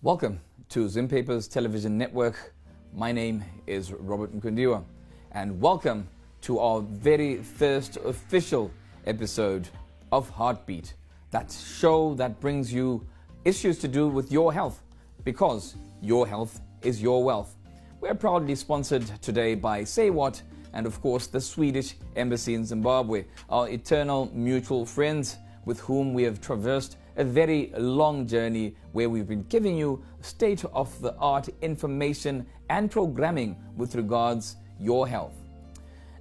Welcome to Zim Papers Television Network. My name is Robert Nkundiwa, and welcome to our very first official episode of Heartbeat, that show that brings you issues to do with your health, because your health is your wealth. We're proudly sponsored today by Say What, and of course the Swedish Embassy in Zimbabwe, our eternal mutual friends with whom we have traversed a very long journey where we've been giving you state-of-the-art information and programming with regards your health.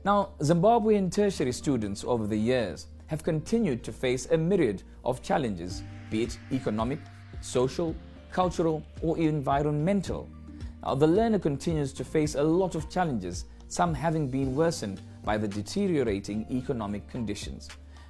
Now, Zimbabwean tertiary students over the years have continued to face a myriad of challenges, be it economic, social, cultural, or environmental. Now, the learner continues to face a lot of challenges, some having been worsened by the deteriorating economic conditions.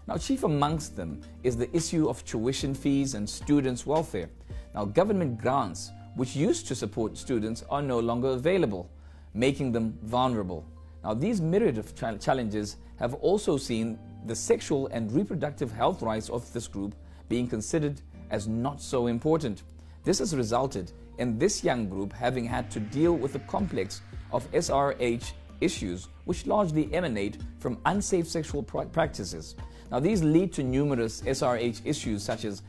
Now, chief amongst them is the issue of tuition fees and students' welfare. Now, government grants, which used to support students, are no longer available, making them vulnerable. Now, these myriad of challenges have also seen the sexual and reproductive health rights of this group being considered as not so important. This has resulted in this young group having had to deal with the complex of SRH issues, which largely emanate from unsafe sexual practices. Now, these lead to numerous SRH issues such as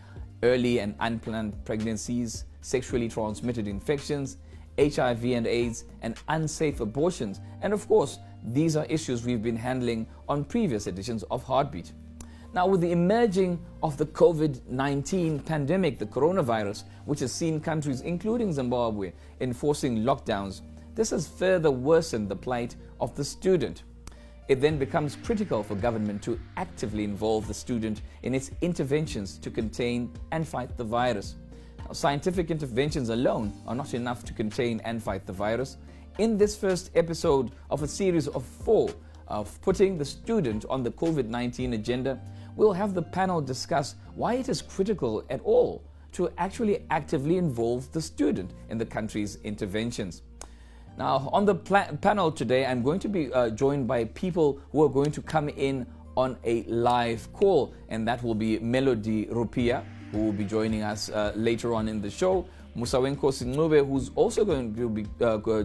early and unplanned pregnancies, sexually transmitted infections, HIV and AIDS, and unsafe abortions. And of course, these are issues we've been handling on previous editions of Heartbeat. Now, with the emerging of the COVID-19 pandemic, the coronavirus, which has seen countries, including Zimbabwe, enforcing lockdowns, this has further worsened the plight of the student. It then becomes critical for government to actively involve the student in its interventions to contain and fight the virus. Now, scientific interventions alone are not enough to contain and fight the virus. In this first episode of a series of 4 of putting the student on the COVID-19 agenda, we'll have the panel discuss why it is critical at all to actually actively involve the student in the country's interventions. Now, on the panel today, I'm going to be joined by people who are going to come in on a live call, and that will be Melody RUPIYA, who will be joining us later on in the show, MUSAWENKOSINCUBE, who's also going to be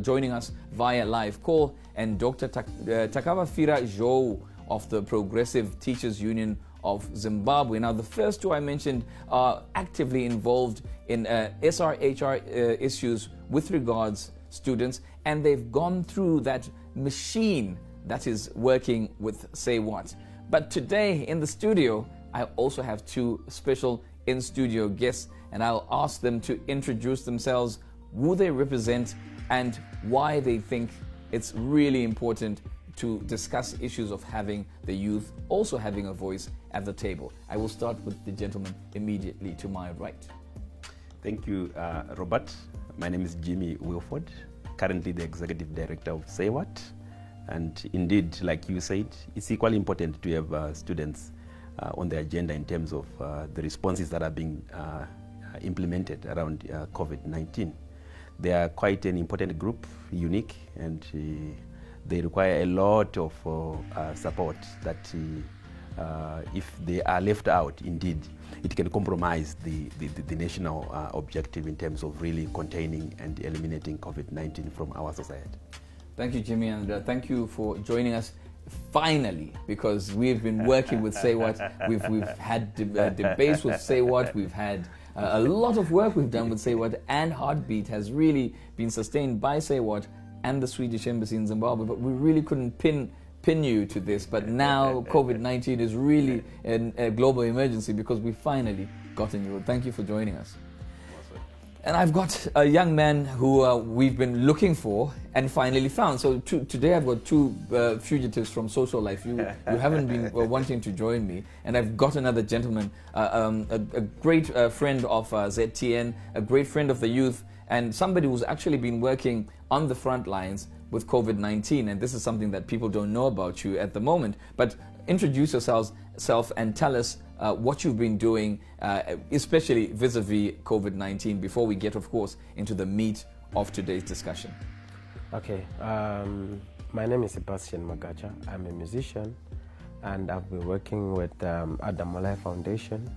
joining us via live call, and Dr. TAKAVAFIRA ZHOU of the Progressive Teachers Union of Zimbabwe. Now, the first two I mentioned are actively involved in SRHR issues with regards students, and they've gone through that machine that is working with Say What. But today in the studio, I also have 2 special in-studio guests, and I'll ask them to introduce themselves, who they represent, and why they think it's really important to discuss issues of having the youth also having a voice at the table. I will start with the gentleman immediately to my right. Thank you, Robert. My name is Jimmy Wilford, currently the Executive Director of Say What. And indeed, like you said, it's equally important to have students on the agenda in terms of the responses that are being implemented around COVID-19. They are quite an important group, unique, and they require a lot of support that if they are left out, indeed, it can compromise the national objective in terms of really containing and eliminating COVID-19 from our society. Thank you, Jimmy, and thank you for joining us finally, because we've been working with Say What. We've had debates with Say What. We've had a lot of work we've done with Say What, and Heartbeat has really been sustained by Say What and the Swedish Embassy in Zimbabwe, but we really couldn't pin you to this. But now COVID-19 is really a global emergency because we finally gotten you. Thank you for joining us. And I've got a young man who we've been looking for and finally found. So today I've got 2 fugitives from social life. You haven't been wanting to join me. And I've got another gentleman, a great friend of ZTN, a great friend of the youth, and somebody who's actually been working on the front lines with COVID-19. And this is something that people don't know about you at the moment. But introduce yourself and tell us what you've been doing, especially vis-a-vis COVID-19, before we get, of course, into the meat of today's discussion. Okay, my name is SABASTIAN MAGACHA. I'm a musician, and I've been working with Adamalai Foundation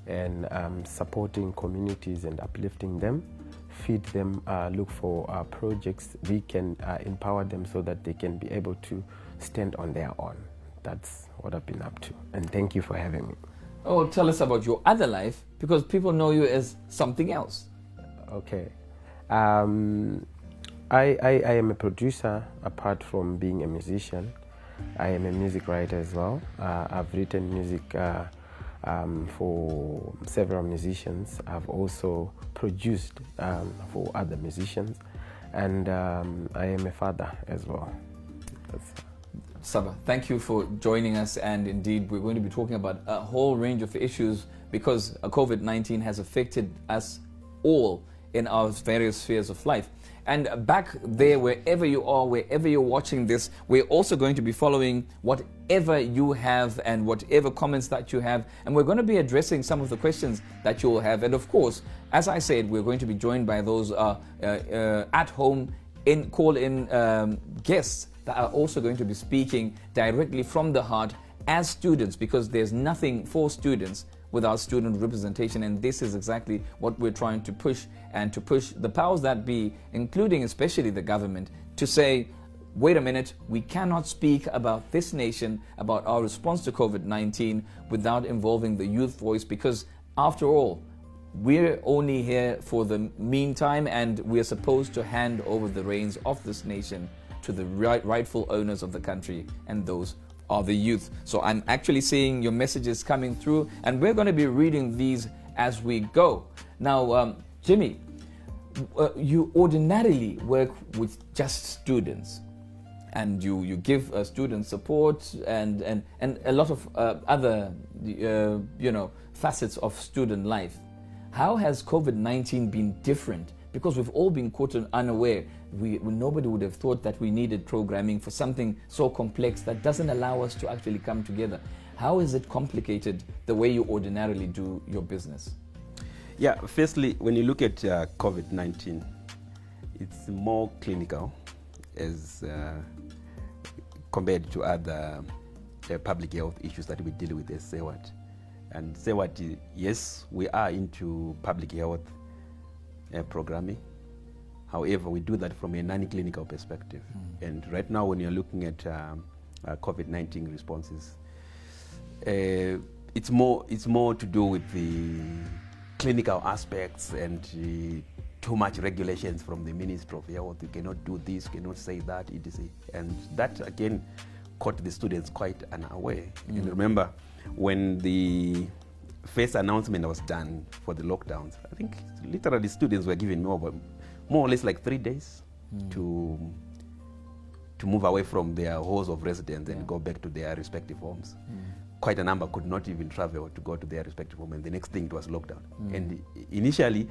and supporting communities and uplifting them, feed them, look for projects we can empower them so that they can be able to stand on their own. That's what I've been up to, and thank you for having me. Oh, tell us about your other life, because people know you as something else. Okay. I am a producer apart from being a musician. I am a music writer as well. I've written music for several musicians. I've also produced for other musicians, and I am a father as well. Saba, thank you for joining us, and indeed we're going to be talking about a whole range of issues because COVID-19 has affected us all in our various spheres of life. And back there, wherever you are, wherever you're watching this, we're also going to be following whatever you have and whatever comments that you have. And we're going to be addressing some of the questions that you'll have. And of course, as I said, we're going to be joined by those at home call-in guests that are also going to be speaking directly from the heart as students, because there's nothing for students without student representation, and this is exactly what we're trying to push, and to push the powers that be, including especially the government, to say, wait a minute, we cannot speak about this nation, about our response to COVID-19 without involving the youth voice, because after all, we're only here for the meantime, and we're supposed to hand over the reins of this nation to the rightful owners of the country, and those are the youth. So I'm actually seeing your messages coming through, and we're going to be reading these as we go. Now, Jimmy, you ordinarily work with just students, and you give student support and a lot of other facets of student life. How has COVID-19 been different? Because we've all been caught unaware. Nobody would have thought that we needed programming for something so complex that doesn't allow us to actually come together. How is it complicated the way you ordinarily do your business? Yeah, firstly, when you look at COVID-19, it's more clinical as compared to other public health issues that we deal with as SAWAT. And SAWAT, yes, we are into public health programming. However, we do that from a non-clinical perspective. And right now, when you're looking at COVID-19 responses, it's more to do with the clinical aspects and too much regulations from the Ministry of Health. You cannot do this, you cannot say that, etc. And that again caught the students quite unaware. And remember, when the first announcement was done for the lockdowns, I think literally students were given more or less like 3 days to move away from their halls of residence and go back to their respective homes. Quite a number could not even travel to go to their respective home, and the next thing it was lockdown. And initially,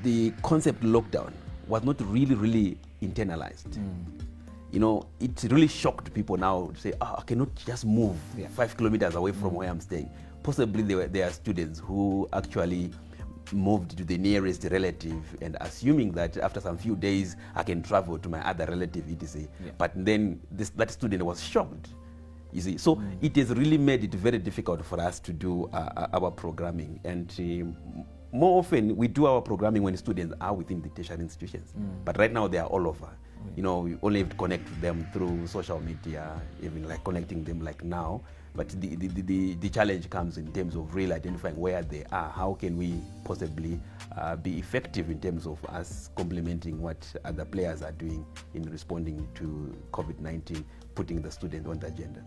the concept lockdown was not really internalized. You know, it really shocked people now to say, I cannot just move 5 kilometers away from where I'm staying. Possibly there are students who actually moved to the nearest relative and assuming that after some few days I can travel to my other relative, etc. But then that student was shocked, you see. So it has really made it very difficult for us to do our programming. And more often we do our programming when students are within the tertiary institutions. But right now they are all over. You know, we only have to connect with them through social media, even like connecting them like now. But the challenge comes in terms of really identifying where they are. How can we possibly be effective in terms of us complementing what other players are doing in responding to COVID-19, putting the student on the agenda.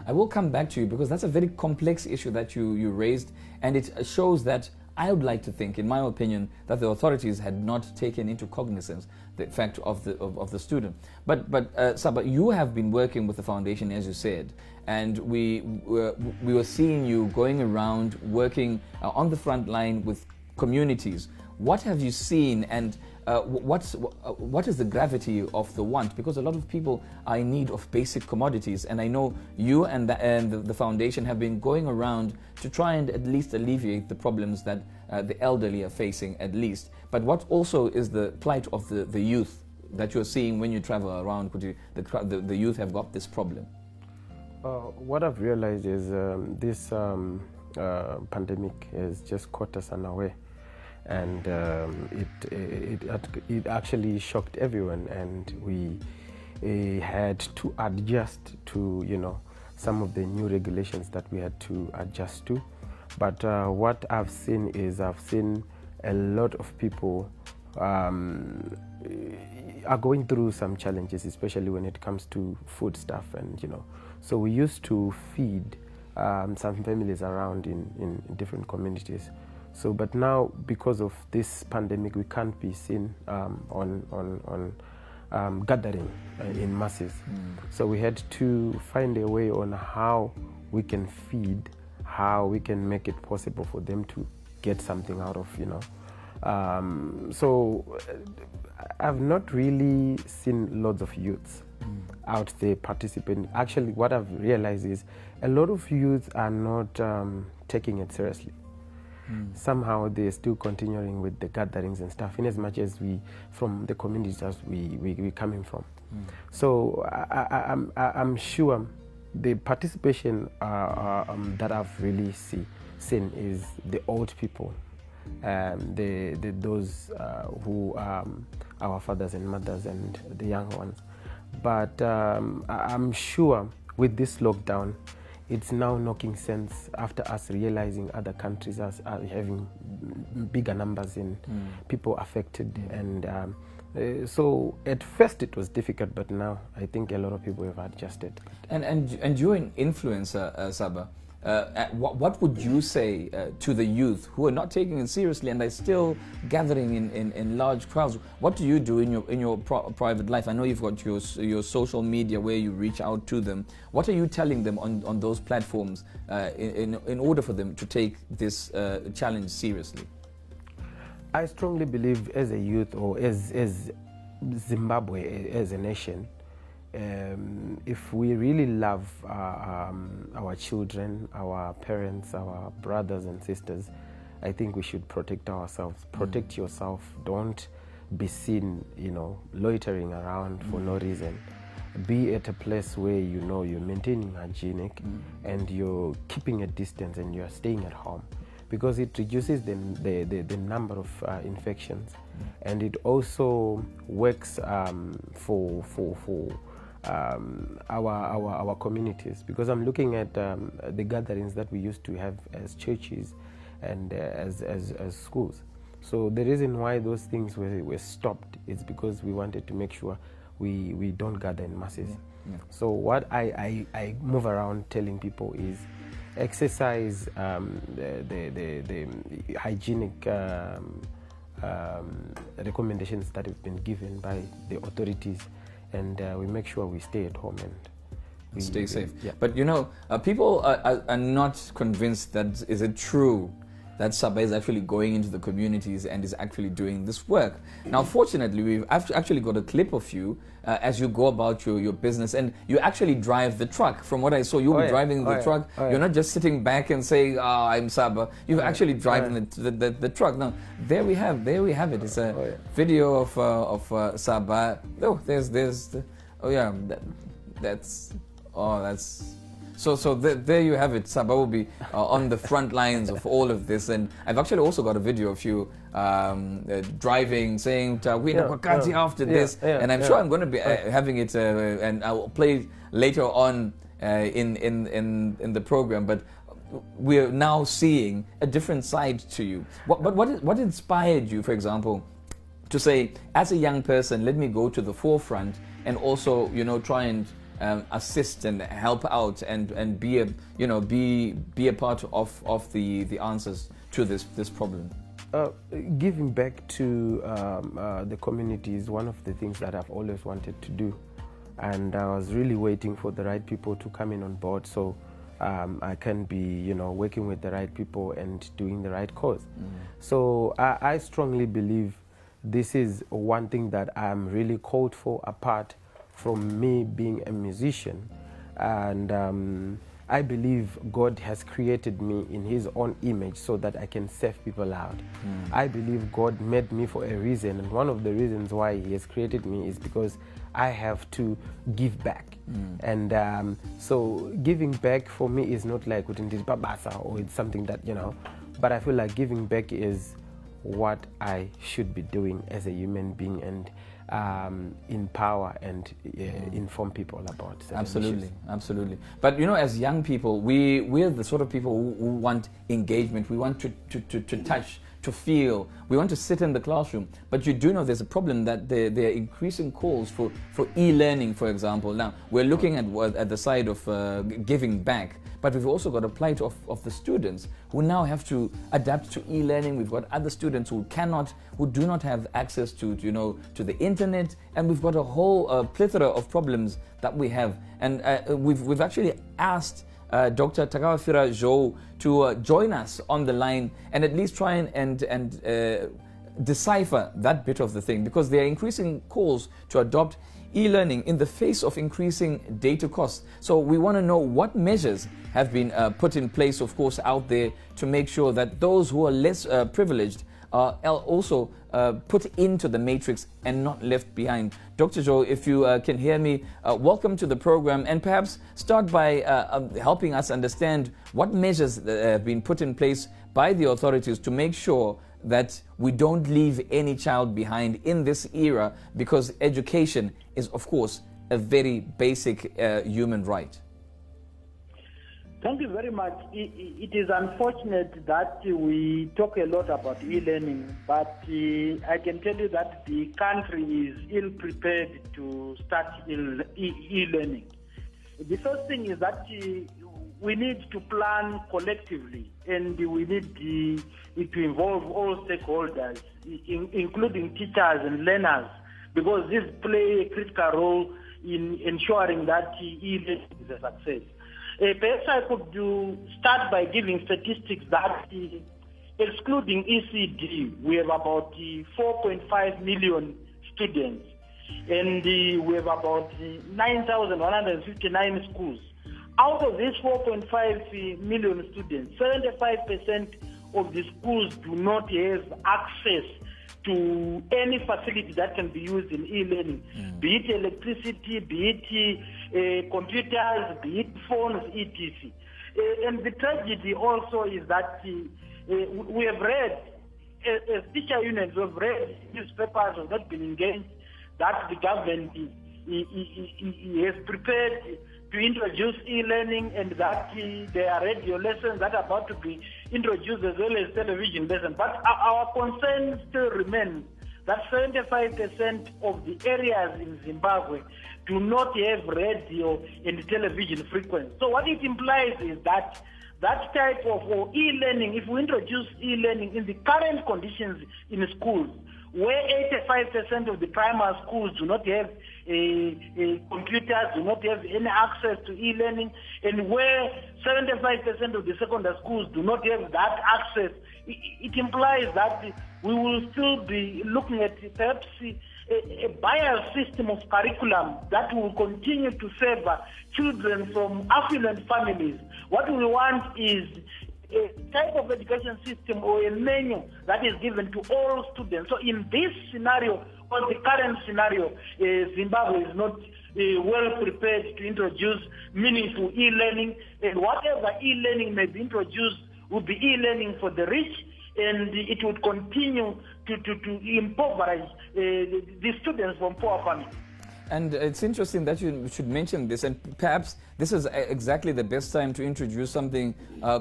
I will come back to you because that's a very complex issue that you raised, and it shows that I would like to think, in my opinion, that the authorities had not taken into cognizance the fact of the student. But Saba, you have been working with the foundation, as you said, and we were seeing you going around working on the front line with communities. What have you seen, and what is the gravity of the want? Because a lot of people are in need of basic commodities, and I know you and the foundation have been going around to try and at least alleviate the problems that the elderly are facing, at least. But what also is the plight of the youth that you're seeing when you travel around? The youth have got this problem. What I've realized is this pandemic has just caught us unaware, and it actually shocked everyone, and we had to adjust to, you know, some of the new regulations that we had to adjust to. But what I've seen is a lot of people are going through some challenges, especially when it comes to food stuff, and you know. So we used to feed some families around in different communities. So, but now because of this pandemic, we can't be seen on gathering in masses. So we had to find a way on how we can feed, how we can make it possible for them to get something out of, you know. So I've not really seen lots of youths out there participating. Actually, what I've realized is a lot of youth are not taking it seriously. Somehow they're still continuing with the gatherings and stuff, in as much as we, from the communities as we coming from. So I'm sure the participation that I've really seen is the old people, those who are our fathers and mothers and the young ones. But I'm sure with this lockdown, it's now knocking sense after us realizing other countries are having bigger numbers in people affected. And so at first it was difficult, but now I think a lot of people have adjusted. And you're an influencer, Saba. What would you say to the youth who are not taking it seriously and are still gathering in large crowds? What do you do in your private life? I know you've got your social media where you reach out to them. What are you telling them on those platforms in order for them to take this challenge seriously? I strongly believe, as a youth, or as Zimbabwe as a nation, if we really love our children, our parents, our brothers and sisters, I think we should protect ourselves. Protect yourself. Don't be seen, you know, loitering around for no reason. Be at a place where you know you're maintaining hygienic and you're keeping a distance and you're staying at home, because it reduces the number of infections, and it also works for our communities, because I'm looking at the gatherings that we used to have as churches and as schools. So the reason why those things were stopped is because we wanted to make sure we don't gather in masses. So what I move around telling people is exercise the hygienic recommendations that have been given by the authorities, and we make sure we stay at home and we stay safe. Yeah. But you know, people are not convinced that is it true that Saba is actually going into the communities and is actually doing this work. Now, fortunately, we've actually got a clip of you as you go about your business, and you actually drive the truck. From what I saw, you'll be driving the truck. You're not just sitting back and saying, I'm Saba. You're actually driving the truck. Now, there we have it. It's a video of Saba. Oh, that's So there you have it. Saba will be on the front lines of all of this, and I've actually also got a video of you driving, saying after this, and I'm sure I'm going to be having it, and I'll play it later on in the program. But we're now seeing a different side to you. What inspired you, for example, to say, as a young person, let me go to the forefront and also, you know, try and assist and help out and be a part of the answers to this problem? Giving back to the community is one of the things that I've always wanted to do, and I was really waiting for the right people to come in on board, so I can be, you know, working with the right people and doing the right cause. So I strongly believe this is one thing that I'm really called for, apart from me being a musician. And I believe God has created me in his own image so that I can serve people out. I believe God made me for a reason, and one of the reasons why he has created me is because I have to give back. And so giving back for me is not like babasa, or it's something that, but I feel like giving back is what I should be doing as a human being, and empower and inform people about absolutely issues. Absolutely. But as young people, we're the sort of people who want engagement. We want to touch, to feel. We want to sit in the classroom. But you do know there's a problem that there are increasing calls for e-learning, for example. Now we're looking at the side of giving back, but we've also got a plight of the students who now have to adapt to e-learning. We've got other students who do not have access to the internet, and we've got a whole plethora of problems that we have. And we've actually asked Dr. TAKAVAFIRA ZHOU to join us on the line and at least try and decipher that bit of the thing, because there are increasing calls to adopt e-learning in the face of increasing data costs. So we want to know what measures have been put in place, of course, out there to make sure that those who are less privileged are also put into the matrix and not left behind. Dr. ZHOU, if you can hear me, welcome to the program, and perhaps start by helping us understand what measures have been put in place by the authorities to make sure that we don't leave any child behind in this era, because education is, of course, a very basic human right. Thank you very much. It is unfortunate that we talk a lot about e-learning, but I can tell you that the country is ill-prepared to start e-learning. The first thing is that we need to plan collectively, and we need to involve all stakeholders, including teachers and learners, because these play a critical role in ensuring that e-learning is a success. Perhaps I could start by giving statistics that, excluding ECD, we have about 4.5 million students, and we have about 9,159 schools. Out of these 4.5 million students, 75% of the schools do not have access to any facility that can be used in e-learning, be it electricity, be it computers, be it phones, etc. And the tragedy also is that we have read, as teacher unions, we have read newspapers have not been engaged, that the government has prepared to introduce e-learning, and that there are radio lessons that are about to be introduced, as well as television lessons. But our concern still remains that 75% of the areas in Zimbabwe do not have radio and television frequency. So what it implies is that that type of e-learning, if we introduce e-learning in the current conditions in schools, where 85% of the primary schools do not have computers, do not have any access to e-learning, and where 75% of the secondary schools do not have that access, it implies that we will still be looking at perhaps a biased system of curriculum that will continue to favor children from affluent families. What we want is a type of education system or a menu that is given to all students. So in this scenario, or the current scenario, Zimbabwe is not well prepared to introduce meaningful e-learning, and whatever e-learning may be introduced will be e-learning for the rich, and it would continue to impoverish the students from poor families. And it's interesting that you should mention this, and perhaps this is exactly the best time to introduce something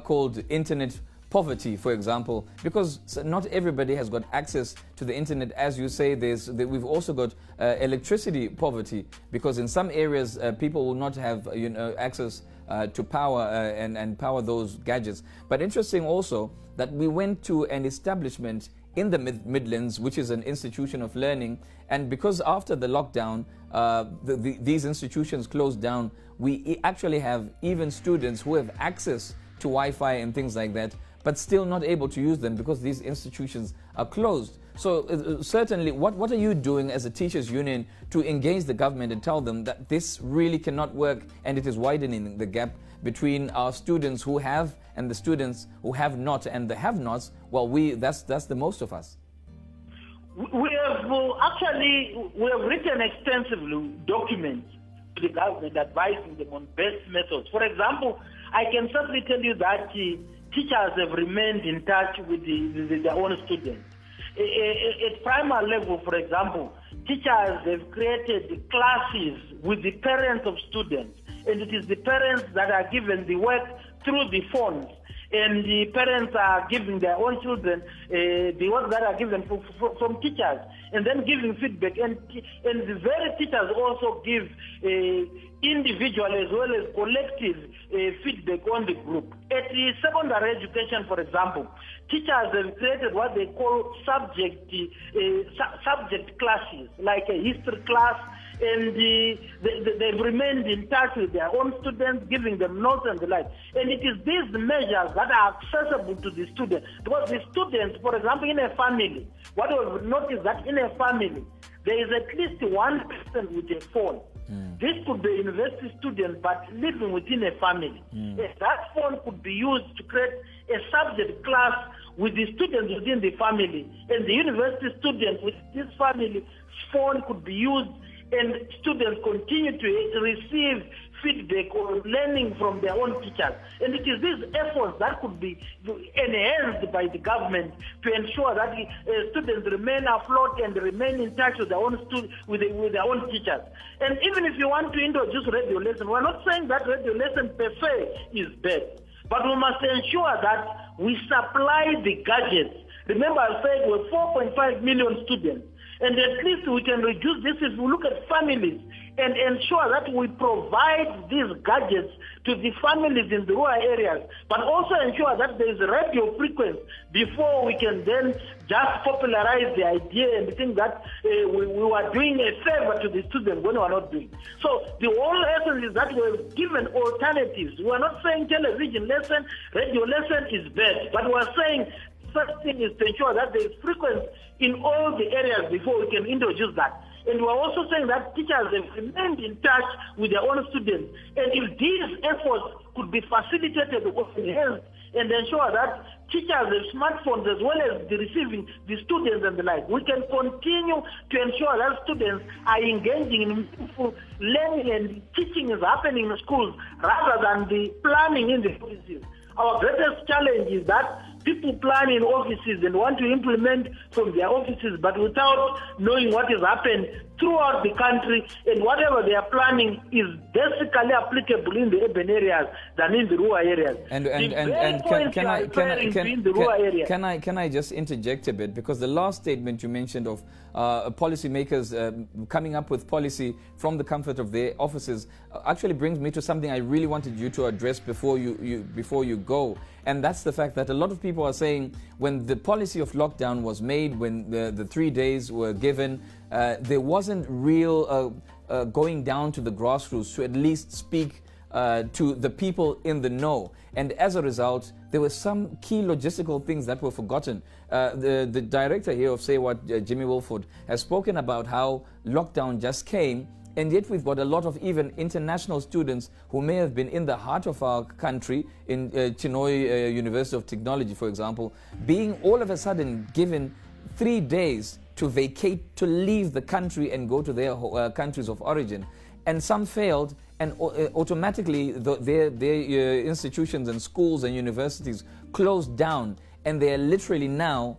called internet poverty, for example, because not everybody has got access to the internet. As you say, we've also got electricity poverty, because in some areas people will not have access to power and power those gadgets. But interesting also that we went to an establishment in the Midlands, which is an institution of learning, and because after the lockdown these institutions closed down, we actually have even students who have access to Wi-Fi and things like that, but still not able to use them because these institutions are closed. So certainly, what are you doing as a teachers union to engage the government and tell them that this really cannot work and it is widening the gap between our students who have and the students who have not, and the have-nots? Well, that's the most of us. We have written extensively documents to the government advising them on best methods. For example, I can certainly tell you that teachers have remained in touch with their own students. At primary level, for example, teachers have created classes with the parents of students, and it is the parents that are given the work through the phones, and the parents are giving their own children the work that are given from teachers, and then giving feedback. And the very teachers also give individual as well as collective feedback on the group. At the secondary education, for example, teachers have created what they call subject classes, like a history class, and they've remained in touch with their own students, giving them notes and the like. And it is these measures that are accessible to the students. Because the students, for example, in a family, what we've noticed that in a family, there is at least one person with a phone. This could be a university student, but living within a family. That phone could be used to create a subject class with the students within the family, and the university student with this family phone could be used, and students continue to receive feedback or learning from their own teachers. And it is these efforts that could be enhanced by the government to ensure that students remain afloat and remain in touch with their own with their own teachers. And even if you want to introduce radio lesson, we're not saying that radio lesson per se is bad, but we must ensure that we supply the gadgets. Remember, I said we're 4.5 million students, and at least we can reduce this if we look at families and ensure that we provide these gadgets to the families in the rural areas, but also ensure that there is a radio frequency before we can then just popularize the idea and think that we are doing a favor to the students when we are not doing. So the whole essence is that we have given alternatives. We are not saying television lesson, radio lesson is bad, but we are saying first thing is to ensure that there is frequency in all the areas before we can introduce that. And we're also saying that teachers have remained in touch with their own students. And if these efforts could be facilitated or enhanced and ensure that teachers have smartphones as well as the receiving the students and the like, we can continue to ensure that students are engaging in meaningful learning and teaching is happening in schools rather than the planning in the offices. Our greatest challenge is that people plan in offices and want to implement from their offices, but without knowing what has happened throughout the country, and whatever they are planning is basically applicable in the urban areas than in the rural areas. Can I just interject a bit, because the last statement you mentioned of policymakers coming up with policy from the comfort of their offices actually brings me to something I really wanted you to address before you go. And that's the fact that a lot of people are saying when the policy of lockdown was made, when the 3 days were given, there wasn't real going down to the grassroots to at least speak to the people in the know. And as a result, there were some key logistical things that were forgotten. The director here of Say What, Jimmy Wilford, has spoken about how lockdown just came, and yet we've got a lot of even international students who may have been in the heart of our country, in Chinhoyi University of Technology, for example, being all of a sudden given 3 days to vacate, to leave the country and go to their countries of origin. And some failed, and automatically their institutions and schools and universities closed down, and they are literally now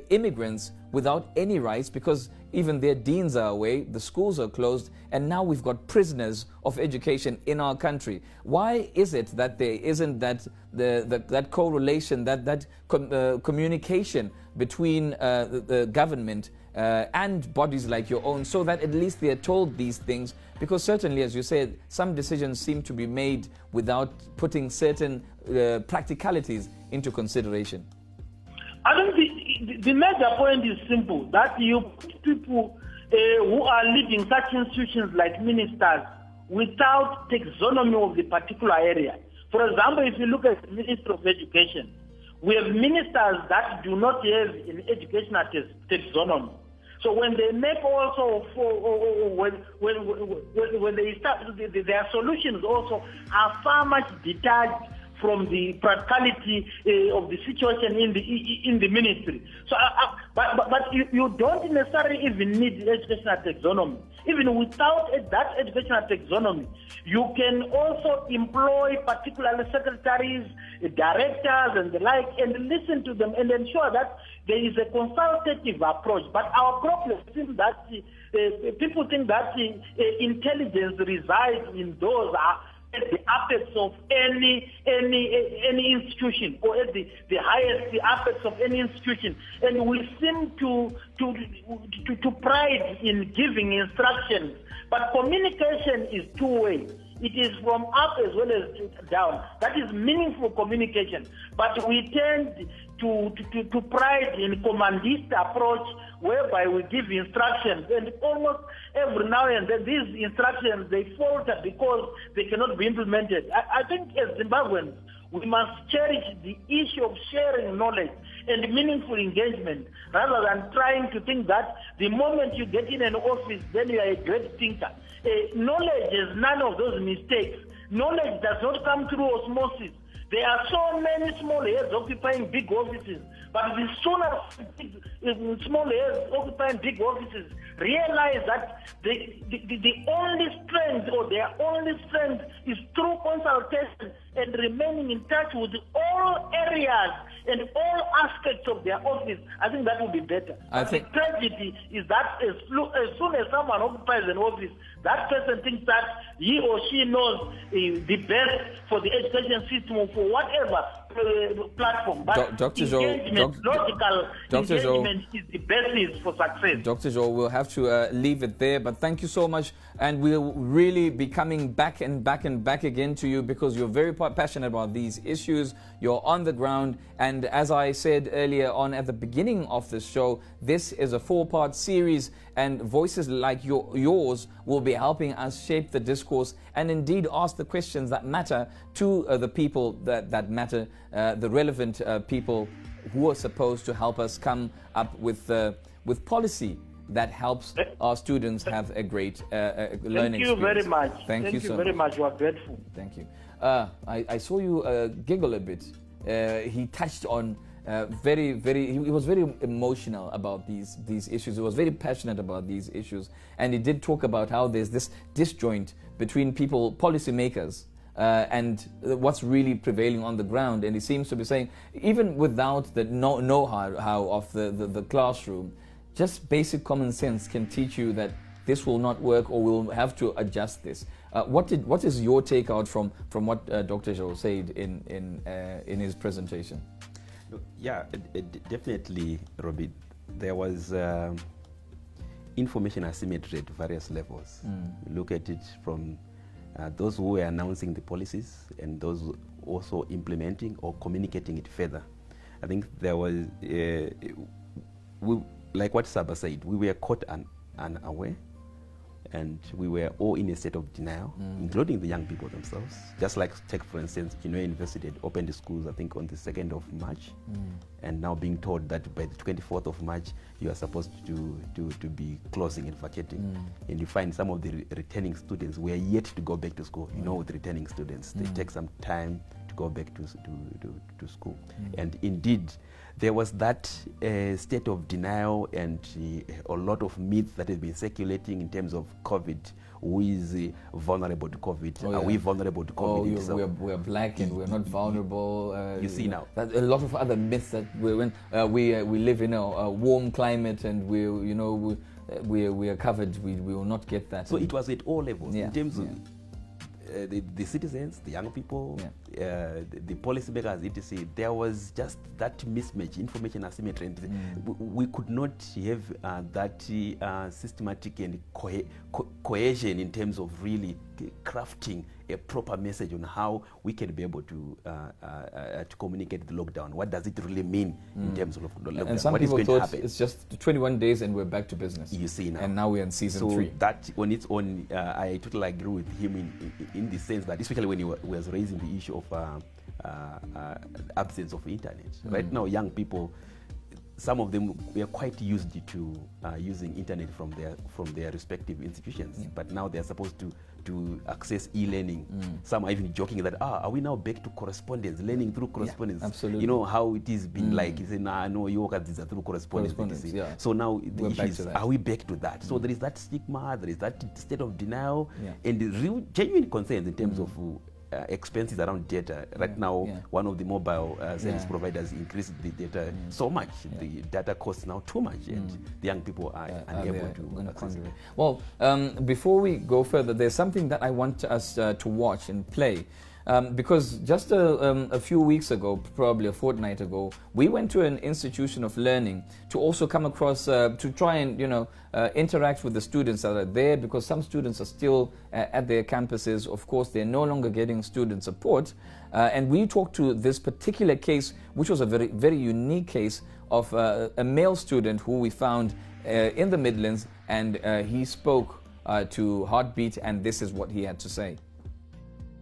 immigrants without any rights, because even their deans are away, the schools are closed, and now we've got prisoners of education in our country. Why is it that there isn't that correlation, that communication between the government and bodies like your own, so that at least they are told these things? Because certainly, as you said, some decisions seem to be made without putting certain practicalities into consideration. I think the major point is simple, that you put people who are leading such institutions like ministers without taxonomy of the particular area. For example, if you look at the Minister of Education, We have ministers that do not have an educational taxonomy. So when they make also, when they start, their solutions also are far much detached from the practicality of the situation in the ministry. So, but you don't necessarily even need the educational taxonomy. Even without that educational taxonomy, you can also employ particularly secretaries, directors, and the like, and listen to them and ensure that there is a consultative approach. But our problem is that people think that intelligence resides in those at the apex of any institution, or at the highest apex of any institution, and we seem to pride in giving instructions. But communication is two-way. It is from up as well as down. That is meaningful communication. But we tend to pride in commandist approach, whereby we give instructions, and almost every now and then these instructions, they falter because they cannot be implemented. I think as Zimbabweans, we must cherish the issue of sharing knowledge and meaningful engagement, rather than trying to think that the moment you get in an office, then you are a great thinker. Knowledge has none of those mistakes. Knowledge does not come through osmosis. There are so many small heads occupying big offices, but the sooner small heads occupying big offices realize that the only strength, or their only strength, is through consultation and remaining in touch with all areas and all aspects of their office, I think that would be better. The tragedy is that as soon as someone occupies an office, that person thinks that he or she knows the best for the education system or for whatever platform. But Dr. engagement, logical engagement is the basis for success. Dr. ZHOU, we'll have to leave it there, but thank you so much, and we'll really be coming back and back again to you, because you're very passionate about these issues. You're on the ground, and as I said earlier on at the beginning of this show, this is a 4-part series, and voices like yours will be helping us shape the discourse and indeed ask the questions that matter to the people that matter, the relevant people who are supposed to help us come up with policy that helps our students have a great learning experience. Thank you very much. Thank you so very much. We are grateful. Thank you. I saw you giggle a bit. He touched on he was very emotional about these issues. He was very passionate about these issues, and he did talk about how there's this disjoint between policymakers, and what's really prevailing on the ground. And he seems to be saying, even without the know-how of the classroom, just basic common sense can teach you that this will not work, or we'll have to adjust this. What is your takeout from what Dr. ZHOU said in his presentation? Yeah, definitely, Robbie. There was information asymmetry at various levels. Look at it from those who were announcing the policies and those also implementing or communicating it further. I think there was, like what Saba said, we were caught unaware, and we were all in a state of denial, including the young people themselves. Just like, take for instance, Chinwe University had opened the schools, I think, on the 2nd of March, and now being told that by the 24th of March, you are supposed to be closing and vacating. And you find some of the returning students were yet to go back to school. You know, with returning students, they take some time to go back to school. And indeed, there was that state of denial and a lot of myths that have been circulating in terms of COVID. Who is vulnerable to COVID? Are we vulnerable to COVID? We're black and we're not vulnerable. You see now. A lot of other myths that we live in a warm climate and we are covered. We will not get that. So it was at all levels in terms of the citizens, the young people, the policymakers, etc. There was just that mismatch, information asymmetry. And we could not have that systematic and cohesion in terms of really crafting a proper message on how we can be able to communicate the lockdown. What does it really mean in terms of the lockdown? And some people thought it's just 21 days and we're back to business. You see now. And now we're in season 3. So that on its own, I totally agree with him in the sense that, especially when he was raising the issue of absence of internet. Right now, young people, some of them were quite used to using internet from their respective institutions, but now they are supposed to access e-learning. Some are even joking that, are we now back to correspondence, learning through correspondence? Absolutely. You know how it is been like, you say, nah, no, you work at this through correspondence. Yeah. So now the We're issue back is, to that. are we back to that? So there is that stigma, there is that state of denial, and the real genuine concerns in terms of expenses around data. Right now, one of the mobile service providers increased the data so much. The data costs now too much, and the young people are unable to access it. Well, before we go further, there's something that I want us to watch and play. Because just a few weeks ago, probably a fortnight ago, we went to an institution of learning to also come across, to try and, interact with the students that are there, because some students are still at their campuses. Of course, they're no longer getting student support. And we talked to this particular case, which was a very, very unique case of a male student who we found in the Midlands, and he spoke to Heartbeat, and this is what he had to say.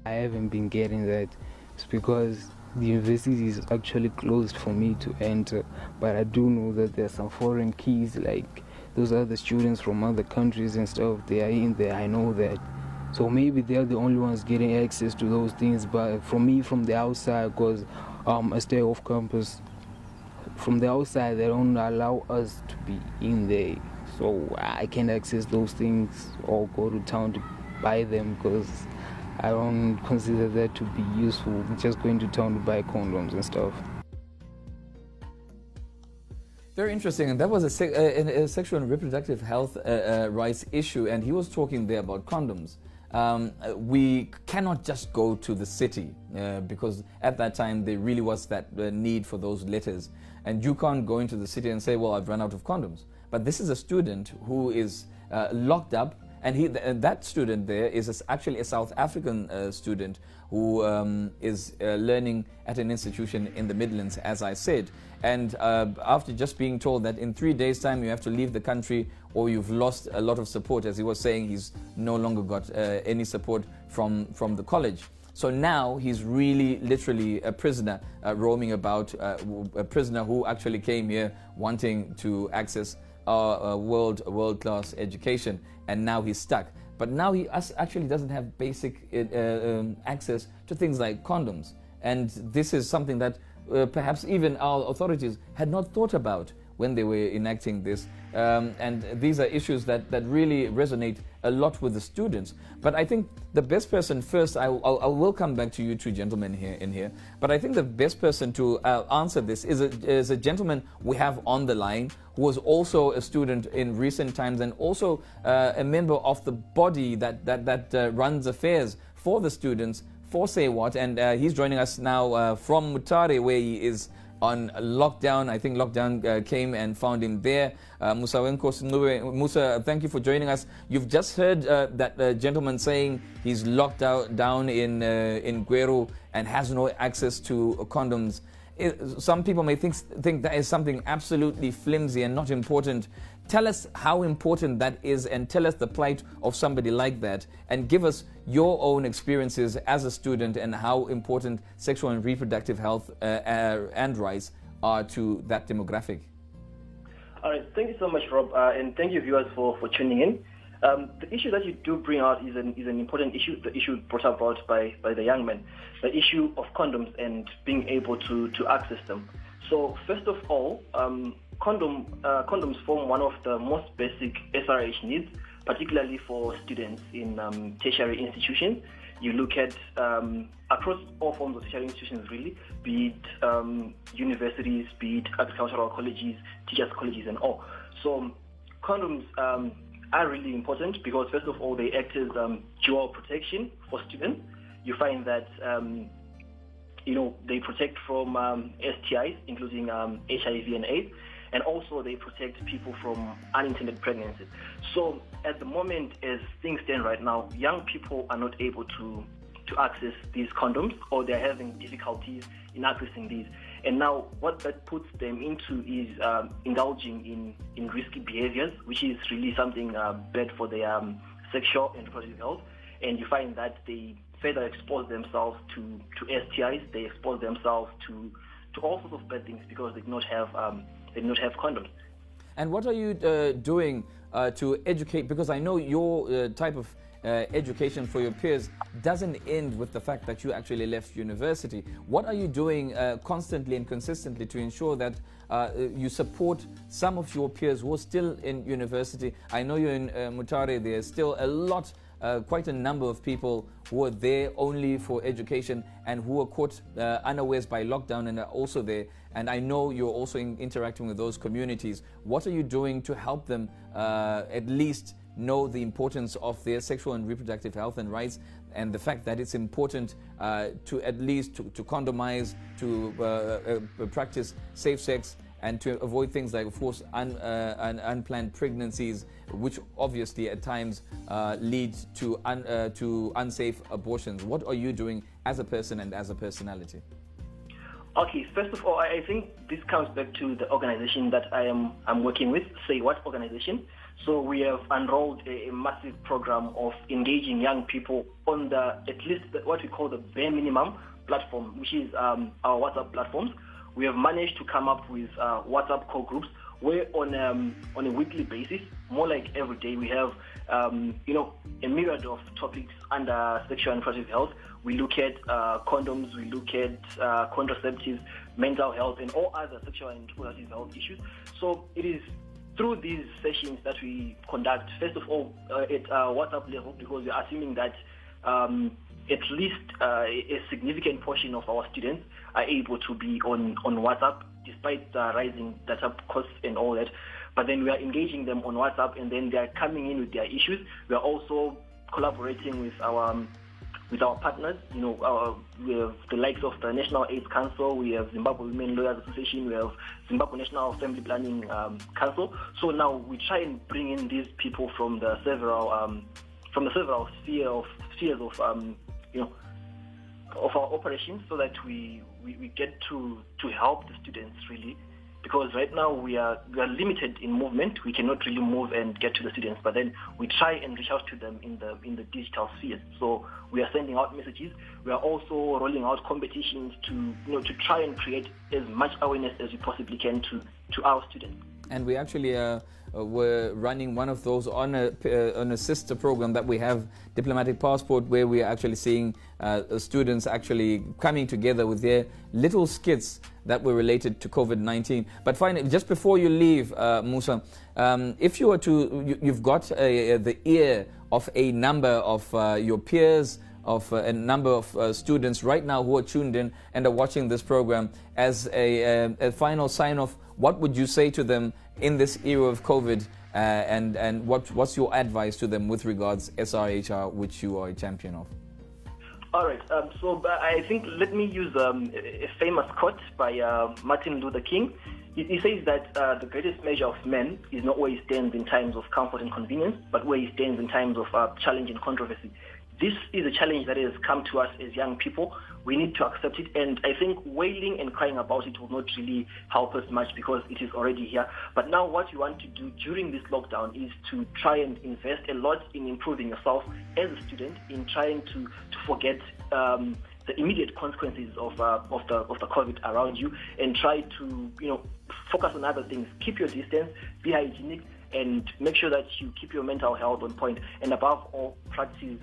I haven't been getting that. It's because the university is actually closed for me to enter, but I do know that there are some foreign keys, like those other students from other countries and stuff, they are in there, I know that. So maybe they're the only ones getting access to those things, but for me, from the outside, because I stay off campus, from the outside they don't allow us to be in there, so I can't access those things or go to town to buy them, because I don't consider that to be useful, just going to town to buy condoms and stuff. Very interesting, and that was a sexual and reproductive health rights issue, and he was talking there about condoms. We cannot just go to the city because at that time there really was that need for those letters, and you can't go into the city and say, well, I've run out of condoms. But this is a student who is locked up, and that student there is actually a South African student who is learning at an institution in the Midlands, as I said. And after just being told that in 3 days' time you have to leave the country or you've lost a lot of support, as he was saying, he's no longer got any support from the college. So now he's really literally a prisoner roaming about, a prisoner who actually came here wanting to access world-class education, and now he's stuck. But now he actually doesn't have basic access to things like condoms, and this is something that perhaps even our authorities had not thought about when they were enacting this, and these are issues that really resonate a lot with the students. But I think the best person first, I will come back to you two gentlemen here, but I think the best person to answer this is a gentleman we have on the line who was also a student in recent times and also a member of the body that runs affairs for the students for Say What, and he's joining us now from Mutare, where he is on lockdown. I think lockdown came and found him there. MUSAWENKOSINCUBE. Musa, thank you for joining us. You've just heard that gentleman saying he's locked down in Gweru and has no access to condoms. Some people may think that is something absolutely flimsy and not important. Tell us how important that is, and tell us the plight of somebody like that, and give us your own experiences as a student and how important sexual and reproductive health and rights are to that demographic. All right, thank you so much, Rob, and thank you, viewers, for tuning in. The issue that you do bring out is an important issue, the issue brought about by the young men, the issue of condoms and being able to access them. So first of all, condoms form one of the most basic SRH needs, particularly for students in tertiary institutions. You look at across all forms of tertiary institutions, really, be it universities, be it agricultural colleges, teachers' colleges, and all. So condoms are really important because, first of all, they act as dual protection for students. You find that they protect from STIs, including HIV and AIDS, and also they protect people from unintended pregnancies. So at the moment, as things stand right now, young people are not able to access these condoms, or they're having difficulties in accessing these. And now what that puts them into is indulging in risky behaviors, which is really something bad for their sexual and reproductive health. And you find that they further expose themselves to STIs. They expose themselves to all sorts of bad things because they do not have condoms. And what are you doing to educate? Because I know your type of education for your peers doesn't end with the fact that you actually left university. What are you doing constantly and consistently to ensure that you support some of your peers who are still in university? I know you're in Mutare. There's still a lot, quite a number of people who are there only for education and who are caught unawares by lockdown and are also there. And I know you're also interacting with those communities. What are you doing to help them at least know the importance of their sexual and reproductive health and rights, and the fact that it's important to at least to condomize, to practice safe sex, and to avoid things like, of course, unplanned pregnancies, which obviously at times lead to unsafe abortions? What are you doing as a person and as a personality? Okay, first of all, I think this comes back to the organization that I'm working with, Say What organization. So we have enrolled a massive program of engaging young people on at least what we call the bare minimum platform, which is our WhatsApp platforms. We have managed to come up with WhatsApp core groups where on a weekly basis, more like every day, we have a myriad of topics under sexual and reproductive health. We look at condoms, we look at contraceptives, mental health, and all other sexual and reproductive health issues. So it is through these sessions that we conduct, first of all, at WhatsApp level, because we're assuming that at least a significant portion of our students are able to be on WhatsApp, despite the rising data costs and all that. But then we are engaging them on WhatsApp, and then they are coming in with their issues. We are also collaborating with our partners. We have the likes of the National AIDS Council, we have Zimbabwe Women Lawyers Association, we have Zimbabwe National Family Planning Council. So now we try and bring in these people from the several spheres of our operations, so that we get to help the students really. Because right now we are limited in movement. We cannot really move and get to the students, but then we try and reach out to them in the digital sphere. So we are sending out messages. We are also rolling out competitions to try and create as much awareness as we possibly can to our students. And we actually were running one of those on a sister program that we have, Diplomatic Passport, where we are actually seeing students actually coming together with their little skits that were related to COVID-19. But finally, just before you leave, Musa, if you were to, you've got the ear of a number of your peers, of a number of students right now who are tuned in and are watching this program, as a final sign-off, what would you say to them in this era of COVID, and what's your advice to them with regards SRHR, which you are a champion of? All right, so I think let me use a famous quote by Martin Luther King. He says that the greatest measure of man is not where he stands in times of comfort and convenience, but where he stands in times of challenge and controversy. This is a challenge that has come to us as young people. We need to accept it, and I think wailing and crying about it will not really help us much because it is already here. But now what you want to do during this lockdown is to try and invest a lot in improving yourself as a student, in trying to forget the immediate consequences of the COVID around you, and try to focus on other things. Keep your distance, be hygienic, and make sure that you keep your mental health on point. And above all, practice,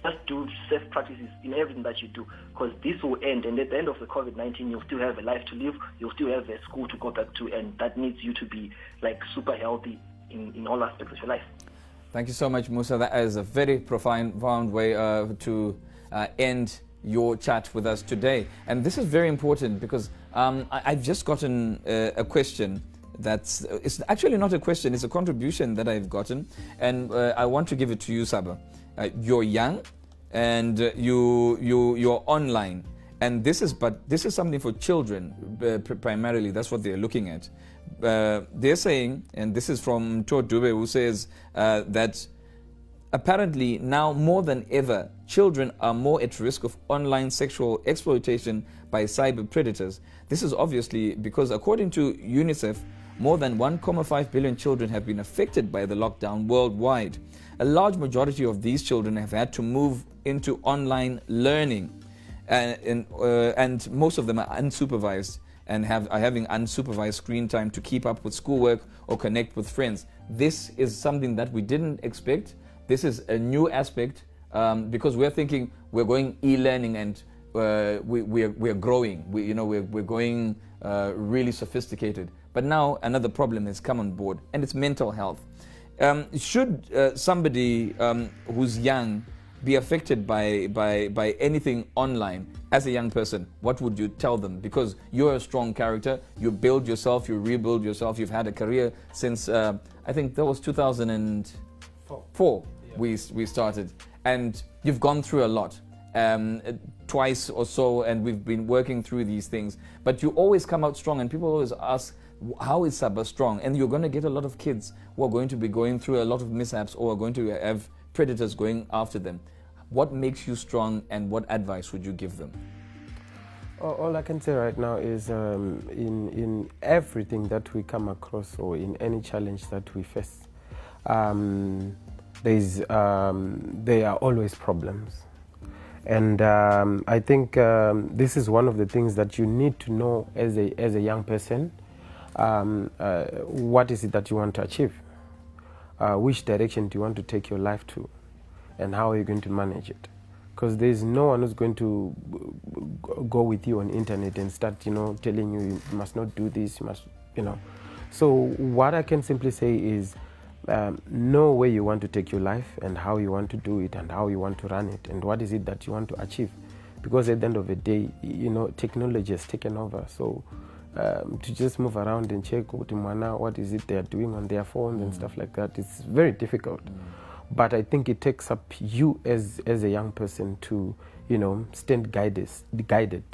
just do safe practices in everything that you do, because this will end. And at the end of the COVID-19, you'll still have a life to live. You'll still have a school to go back to, and that needs you to be super healthy in all aspects of your life. Thank you so much, Musa. That is a very profound way to end your chat with us today. And this is very important because I've just gotten a question. It's actually not a question, it's a contribution that I've gotten, and I want to give it to you, Saba. You're young, and you're online, and this is something for children primarily. That's what they're looking at. They're saying, and this is from Tor Dube, who says that apparently now more than ever, children are more at risk of online sexual exploitation by cyber predators. This is obviously because, according to UNICEF, more than 1.5 billion children have been affected by the lockdown worldwide. A large majority of these children have had to move into online learning, and most of them are unsupervised and are having unsupervised screen time to keep up with schoolwork or connect with friends. This is something that we didn't expect. This is a new aspect because we're thinking we're going e-learning and we're growing. We're going really sophisticated. But now another problem has come on board, and it's mental health. Should somebody who's young be affected by anything online as a young person, what would you tell them? Because you're a strong character, you build yourself, you rebuild yourself, you've had a career since, I think that was 2004 we started, and you've gone through a lot, twice or so, and we've been working through these things, but you always come out strong, and people always ask, how is Saba strong? And you're going to get a lot of kids who are going to be going through a lot of mishaps or are going to have predators going after them. What makes you strong, and what advice would you give them? All I can say right now is in everything that we come across or in any challenge that we face, there are always problems. And I think this is one of the things that you need to know as a young person. What is it that you want to achieve? Which direction do you want to take your life to? And how are you going to manage it? Because there's no one who's going to go with you on internet and start, telling you must not do this, you must, So what I can simply say is know where you want to take your life and how you want to do it and how you want to run it and what is it that you want to achieve. Because at the end of the day, technology has taken over. So to just move around and check what is it they're doing on their phones and stuff like that, it's very difficult. But I think it takes up you as a young person to, stand guided,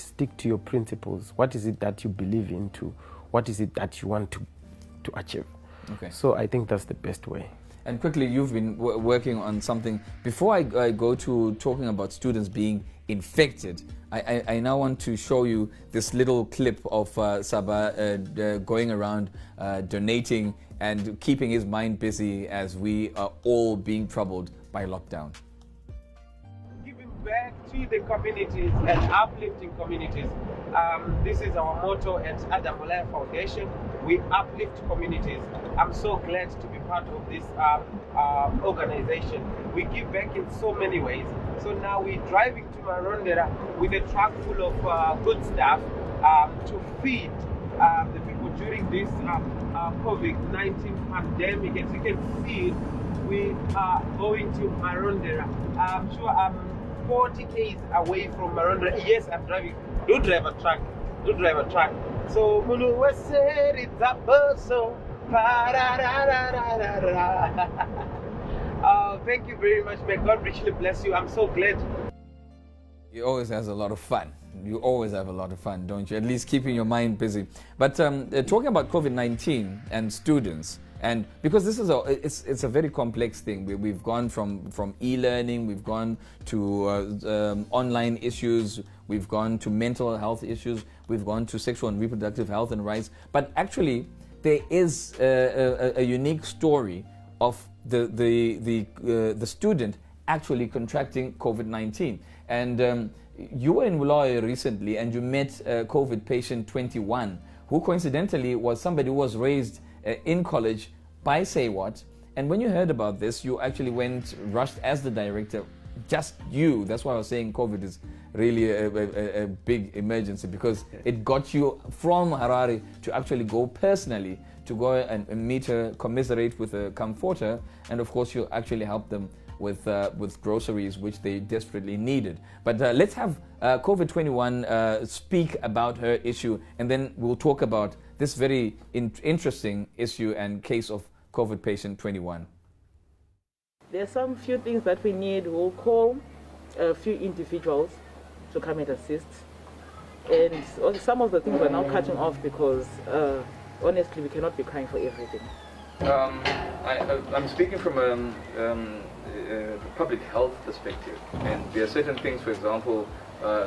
stick to your principles. What is it that you believe into? What is it that you want to achieve? Okay. So I think that's the best way. And quickly, you've been working on something. Before I go to talking about students being infected, I now want to show you this little clip of Saba going around donating and keeping his mind busy as we are all being troubled by lockdown. Giving back to the communities and uplifting communities. This is our motto at Adamalaya Foundation. We uplift communities. I'm so glad to be part of this organization. We give back in so many ways. So now we're driving to Marondera with a truck full of good stuff to feed the people during this COVID-19 pandemic. As you can see, we are going to Marondera. I'm sure I'm 40 k's away from Marondera. Yes, I'm driving. Do drive a truck. So, thank you very much. May God richly bless you. I'm so glad. He always has a lot of fun. You always have a lot of fun, don't you? At least keeping your mind busy. But talking about COVID-19 and students, and because this is it's a very complex thing. We've gone from e-learning, we've gone to online issues, we've gone to mental health issues, we've gone to sexual and reproductive health and rights. But actually, there is a unique story of the student actually contracting COVID-19. And you were in Bulawayo recently, and you met COVID patient 21, who coincidentally was somebody who was raised in college by Say What. And when you heard about this, you actually rushed as the director, just you. That's why I was saying COVID is really a big emergency, because it got you from Harare to actually go personally to go and meet her, commiserate with her, comfort her, and of course you actually help them with groceries, which they desperately needed. But let's have COVID-21 speak about her issue, and then we'll talk about this very interesting issue and case of COVID patient 21. There's some few things that we need. We'll call a few individuals to come and assist. And some of the things we're now cutting off because honestly we cannot be crying for everything. I'm speaking from a public health perspective, and there are certain things, for example,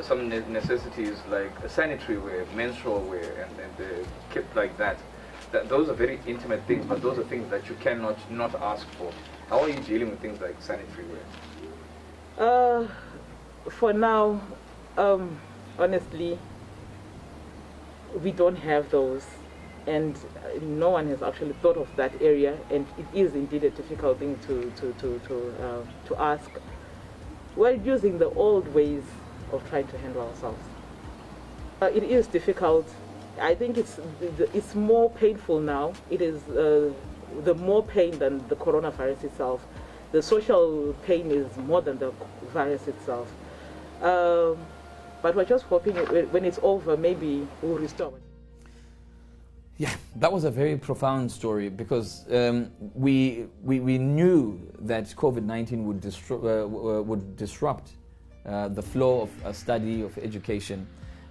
some necessities like sanitary wear, menstrual wear, and kept like that. those are very intimate things, but those are things that you cannot not ask for. How are you dealing with things like sanitary wear? For now, honestly, we don't have those, and no one has actually thought of that area, and it is indeed a difficult thing to ask. We're using the old ways of trying to handle ourselves. It is difficult. I think it's more painful now. It is the more pain than the coronavirus itself. The social pain is more than the virus itself. But we're just hoping when it's over, maybe we'll restore. Yeah, that was a very profound story, because we knew that COVID-19 would disrupt the flow of study, of education,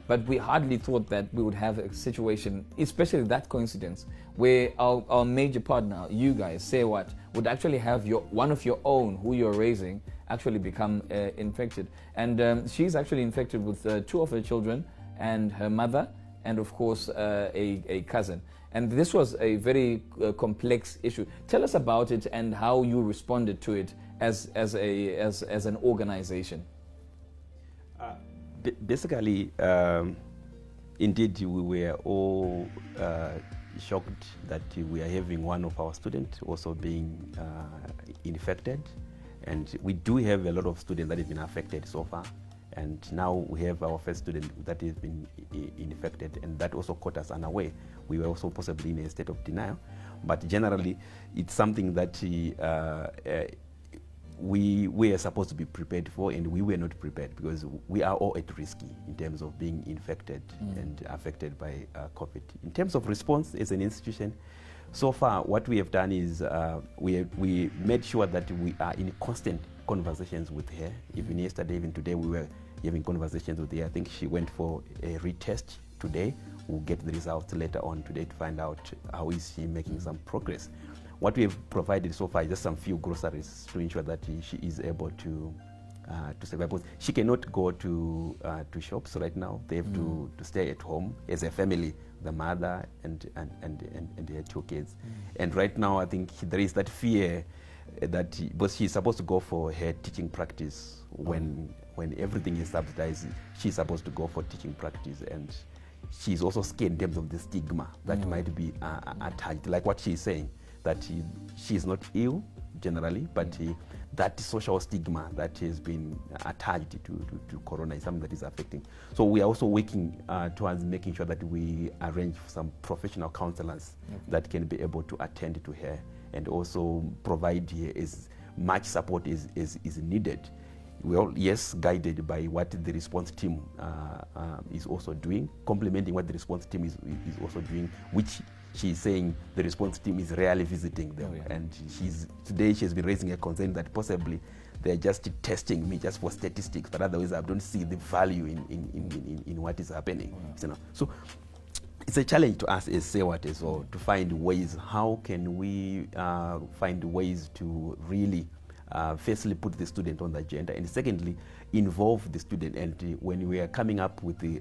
but we hardly thought that we would have a situation, especially that coincidence, where our major partner, you guys, Say What, would actually have one of your own, who you're raising, actually become infected. And she's actually infected with 2 of her children and her mother, and of course a cousin. And this was a very complex issue. Tell us about it and how you responded to it as an organization. Basically, indeed, we were all shocked that we are having one of our students also being infected. And we do have a lot of students that have been affected so far. And now we have our first student that has been infected, and that also caught us unaware. We were also possibly in a state of denial. But generally, it's something that we were supposed to be prepared for, and we were not prepared, because we are all at risk in terms of being infected and affected by COVID. In terms of response as an institution, so far what we have done is we made sure that we are in constant conversations with her. Even yesterday, even today, we were having conversations with her. I think she went for a retest today. We'll get the results later on today to find out how is she making some progress. What we have provided so far is just some few groceries to ensure that she is able to survive. She cannot go to shops right now. They have to stay at home as a family, the mother and their 2 kids. And right now, I think there is that fear that, but she's supposed to go for her teaching practice when everything is subsidized. She's supposed to go for teaching practice, and she's also scared in terms of the stigma that might be attached, like what she's saying, that she's not ill generally, but that social stigma that has been attached to corona is something that is affecting. So we are also working towards making sure that we arrange some professional counselors that can be able to attend to her and also provide her as much support as is needed. Well, yes, guided by what the response team is also doing, complementing what the response team is also doing, which she's saying the response team is rarely visiting them. And today she has been raising a concern that possibly they're just testing me just for statistics, but otherwise I don't see the value in what is happening. You know? So it's a challenge to us as Say What as well, to find ways, how can we find ways to really firstly put the student on the agenda, and secondly involve the student. And when we are coming up with the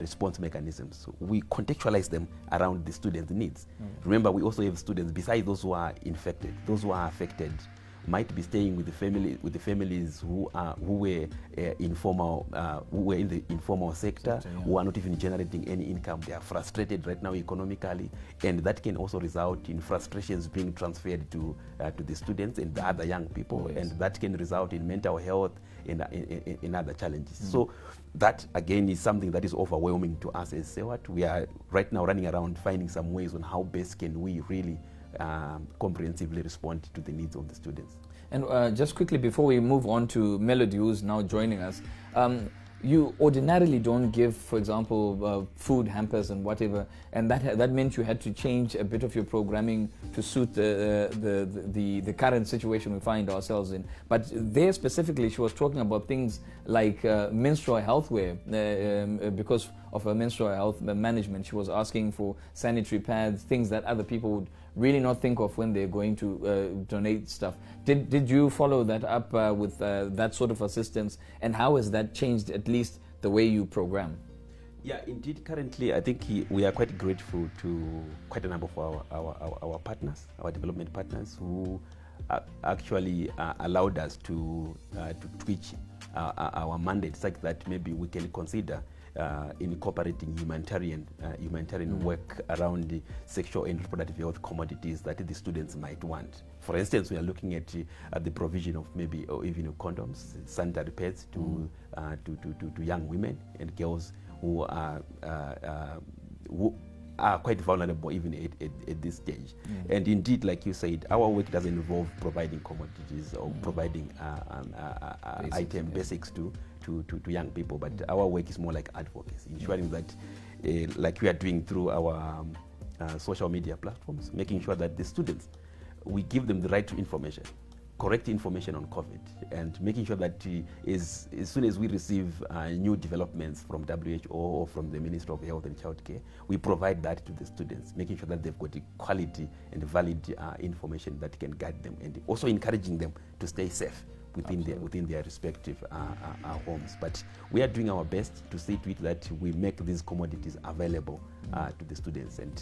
response mechanisms, we contextualize them around the student's needs. Remember, we also have students besides those who are infected, those who are affected might be staying with the families who were informal, who were in the informal sector, who are not even generating any income. They are frustrated right now economically, and that can also result in frustrations being transferred to the students and the other young people, and that can result in mental health and in other challenges. So that again is something that is overwhelming to us as Say What. We are right now running around finding some ways on how best can we really comprehensively respond to the needs of the students. And just quickly before we move on to Melody, who's now joining us, you ordinarily don't give, for example, food hampers and whatever, and that meant you had to change a bit of your programming to suit the current situation we find ourselves in. But there specifically, she was talking about things like menstrual health wear, because of her menstrual health management. She was asking for sanitary pads, things that other people would really not think of when they're going to donate stuff. Did you follow that up with that sort of assistance, and how has that changed at least the way you program? Yeah, indeed. Currently, I think we are quite grateful to quite a number of our partners, our development partners, who actually allowed us to twitch our mandate such that maybe we can consider incorporating humanitarian work around the sexual and reproductive health commodities that the students might want. For instance, we are looking at the provision of maybe or even condoms, sanitary pads to young women and girls who are quite vulnerable even at this stage. And indeed, like you said, our work doesn't involve providing commodities or providing basics to young people, but our work is more like advocacy, ensuring that, like we are doing through our social media platforms, making sure that the students, we give them the right information, correct information on COVID, and making sure that as soon as we receive new developments from WHO or from the Ministry of Health and Childcare, we provide that to the students, making sure that they've got the quality and valid information that can guide them, and also encouraging them to stay safe within their respective homes. But we are doing our best to see to it that we make these commodities available to the students, and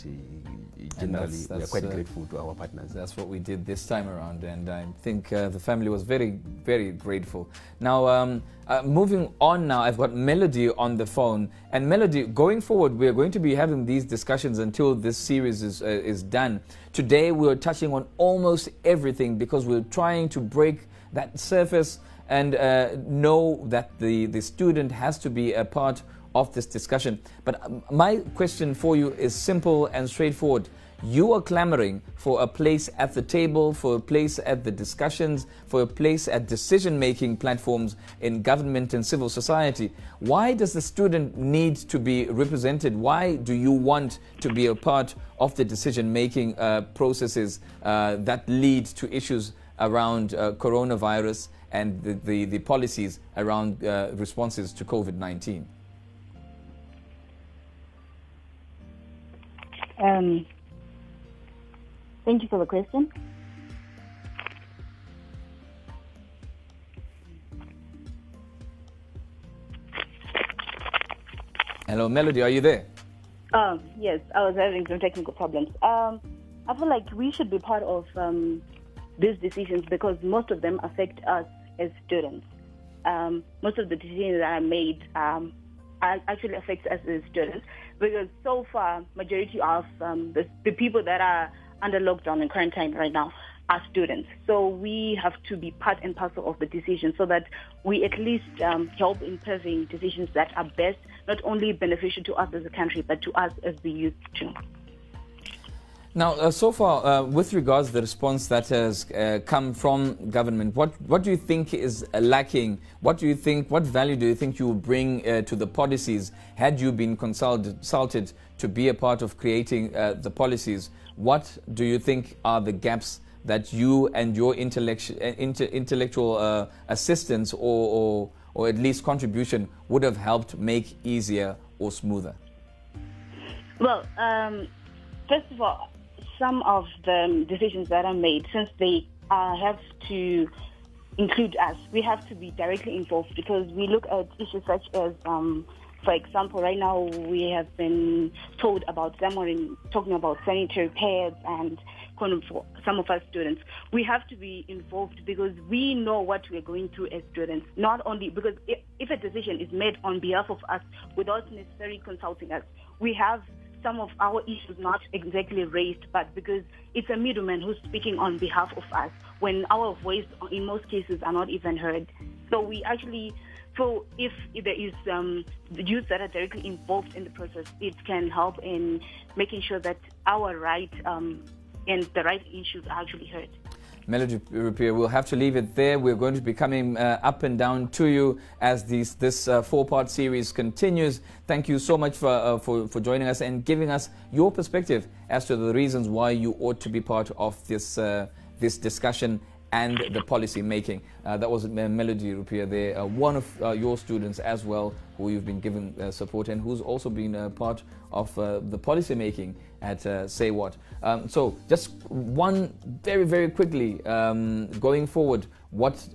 generally we are quite grateful to our partners. That's what we did this time around, and I think the family was very, very grateful. Now, moving on now, I've got Melody on the phone. And Melody, going forward, we're going to be having these discussions until this series is done. Today, we're touching on almost everything because we're trying to break that surface and know that the student has to be a part of this discussion. But my question for you is simple and straightforward. You are clamoring for a place at the table, for a place at the discussions, for a place at decision-making platforms in government and civil society. Why does the student need to be represented? Why do you want to be a part of the decision-making processes that lead to issues around coronavirus and the policies around responses to COVID-19? Thank you for the question. Hello, Melody, are you there? Yes, I was having some technical problems. I feel like we should be part of these decisions because most of them affect us as students. Most of the decisions that are made actually affect us as students because so far, majority of the people that are under lockdown and quarantine right now are students. So we have to be part and parcel of the decision so that we at least help in pursuing decisions that are best, not only beneficial to us as a country, but to us as the youth too. Now, so far, with regards to the response that has come from government, what do you think is lacking? What value do you think you will bring to the policies had you been consulted to be a part of creating the policies? What do you think are the gaps that you and your intellectual assistance or at least contribution would have helped make easier or smoother? Well, first of all, some of the decisions that are made, since they have to include us, we have to be directly involved because we look at issues such as, for example, right now we have been told about someone talking about sanitary pads and condoms for some of our students. We have to be involved because we know what we're going through as students, not only because if a decision is made on behalf of us without necessarily consulting us, we have some of our issues not exactly raised, but because it's a middleman who's speaking on behalf of us when our voice in most cases are not even heard. So we actually feel if there is the youth that are directly involved in the process, it can help in making sure that our right and the right issues are actually heard. Melody RUPIYA, we'll have to leave it there. We're going to be coming up and down to you as this four-part series continues. Thank you so much for joining us and giving us your perspective as to the reasons why you ought to be part of this discussion and the policy making. That was Melody RUPIYA there, one of your students as well, who you've been given support and who's also been part of the policy making at Say What. So just one very, very quickly, going forward, what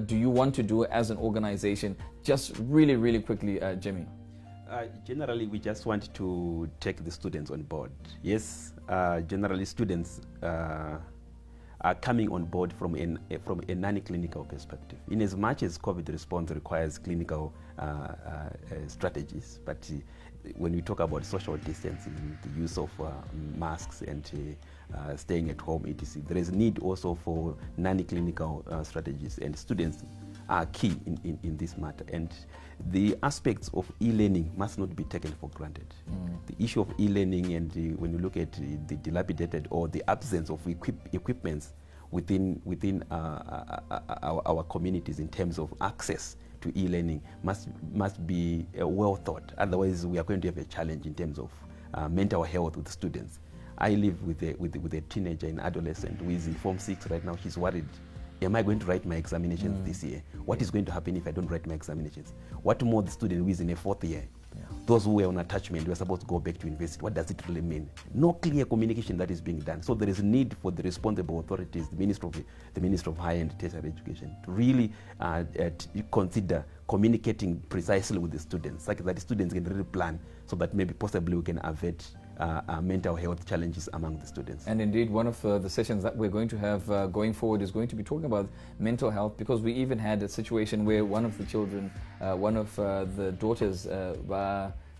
do you want to do as an organization? Just really, really quickly, Jimmy. Generally, we just want to take the students on board. Yes, generally students are coming on board from a non-clinical perspective. In as much as COVID response requires clinical strategies, but when we talk about social distancing, the use of masks and staying at home, etc., there is need also for non-clinical strategies, and students are key in this matter. And the aspects of e-learning must not be taken for granted. The issue of e-learning, and when you look at the dilapidated or the absence of equipments within our communities in terms of access to e-learning must be well thought. Otherwise, we are going to have a challenge in terms of mental health with students. I live with a teenager and adolescent who is in Form 6 right now. She's worried. Am I going to write my examinations this year? What is going to happen if I don't write my examinations? What more the student who is in a 4th year? Those who were on attachment were supposed to go back to university. What does it really mean? No clear communication that is being done. So there is a need for the responsible authorities, the Minister of Higher and Tertiary Education, to really consider communicating precisely with the students, like that the students can really plan, so that maybe possibly we can avert mental health challenges among the students. And indeed, one of the sessions that we're going to have going forward is going to be talking about mental health, because we even had a situation where one of the children, one of the daughters,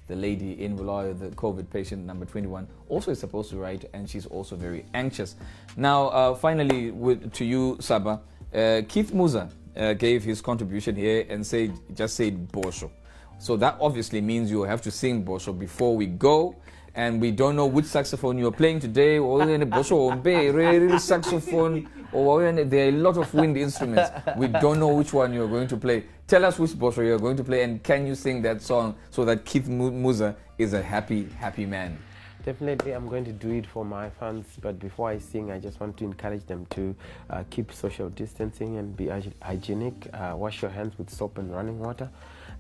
the lady in Bulawayo, the COVID patient number 21, also is supposed to write, and she's also very anxious. Now, finally, to you, Saba, Keith Musa gave his contribution here and just said Bosho. So that obviously means you have to sing Bosho before we go. And we don't know which saxophone you're playing today, or saxophone, or there are a lot of wind instruments. We don't know which one you're going to play. Tell us which bosho you're going to play, and can you sing that song so that Keith Musa is a happy, happy man? Definitely, I'm going to do it for my fans, but before I sing, I just want to encourage them to keep social distancing and be hygienic, wash your hands with soap and running water,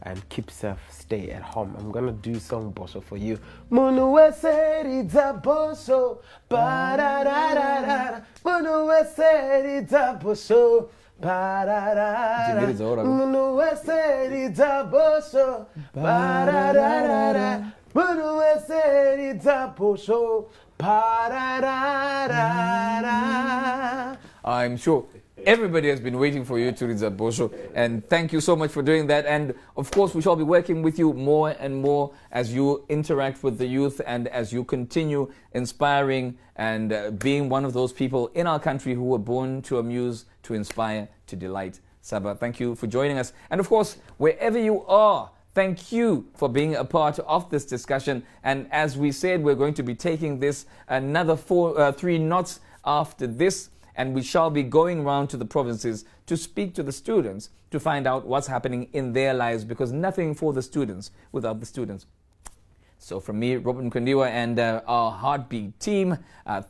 and keep safe, stay at home. I'm going to do song Boso for you. Munuweserita Boso, ba-da-da-da-da, Munuweserita Boso, ba-da-da-da, Munuweserita Boso, ba-da-da-da-da, Munuweserita Boso, ba-da-da-da-da. I'm sure everybody has been waiting for you to read that Bosho, and thank you so much for doing that. And of course, we shall be working with you more and more as you interact with the youth and as you continue inspiring and being one of those people in our country who were born to amuse, to inspire, to delight. Saba, thank you for joining us. And of course, wherever you are, thank you for being a part of this discussion. And as we said, we're going to be taking this another 3 knots after this. And we shall be going around to the provinces to speak to the students to find out what's happening in their lives, because nothing for the students without the students. So from me, Robert Mkundiwa, and our Heartbeat team,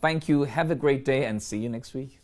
thank you, have a great day, and see you next week.